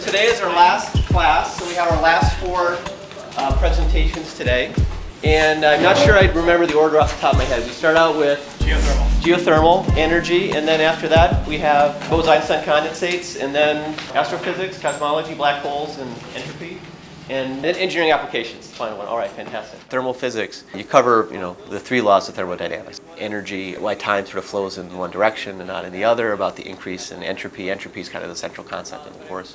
today is our last class, so we have our last four presentations today. And I'm not sure I remember the order off the top of my head. We start out with geothermal energy, and then after that we have Bose-Einstein condensates, and then astrophysics, cosmology, black holes, and entropy. And then engineering applications, the final one. All right, fantastic. Thermal physics, you cover, the three laws of thermodynamics. Energy, why time sort of flows in one direction and not in the other, about the increase in entropy. Entropy is kind of the central concept of the course.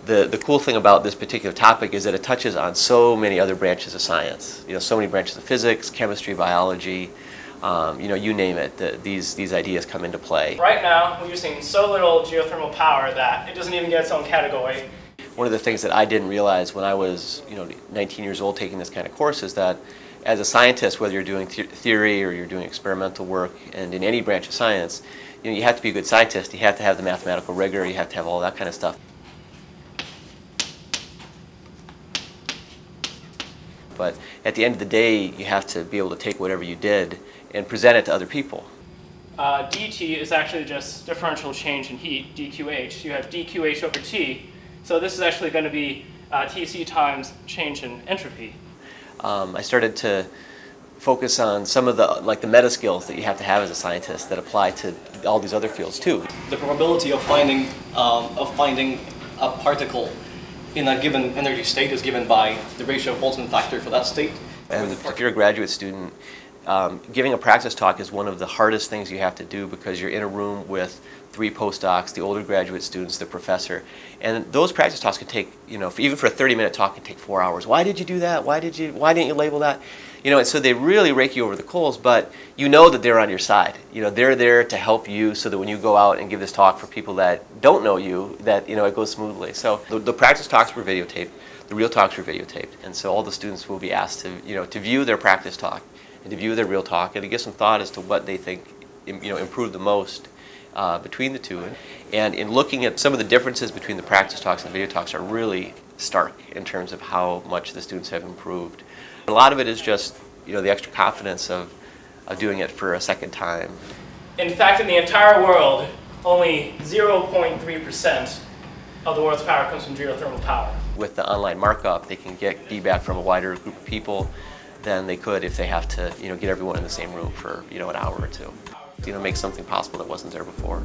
The cool thing about this particular topic is that it touches on so many other branches of science. So many branches of physics, chemistry, biology, you name it. These ideas come into play. Right now, we're using so little geothermal power that it doesn't even get its own category. One of the things that I didn't realize when I was 19 years old taking this kind of course is that as a scientist, whether you're doing theory or you're doing experimental work, and in any branch of science, you have to be a good scientist. You have to have the mathematical rigor. You have to have all that kind of stuff. But at the end of the day, you have to be able to take whatever you did and present it to other people. dT is actually just differential change in heat, dQH. You have dQH over T. So this is actually going to be Tc times change in entropy. I started to focus on some of the meta skills that you have to have as a scientist that apply to all these other fields too. The probability of finding a particle in a given energy state is given by the ratio of Boltzmann factor for that state. And if you're a graduate student, giving a practice talk is one of the hardest things you have to do because you're in a room with 3 postdocs, the older graduate students, the professor, and those practice talks can take, even for a 30-minute talk, can take 4 hours. Why did you do that? Why didn't you label that? And so they really rake you over the coals, but you know that they're on your side. They're there to help you so that when you go out and give this talk for people that don't know you, that it goes smoothly. So the practice talks were videotaped, the real talks were videotaped, and so all the students will be asked to view their practice talk and to view their real talk and to give some thought as to what they think improved the most between the two. And in looking at some of the differences between the practice talks and the video talks are really stark in terms of how much the students have improved. A lot of it is just the extra confidence of doing it for a second time. In fact, in the entire world, only 0.3% of the world's power comes from geothermal power. With the online markup, they can get feedback from a wider group of people than they could if they have to get everyone in the same room for an hour or two. Make something possible that wasn't there before.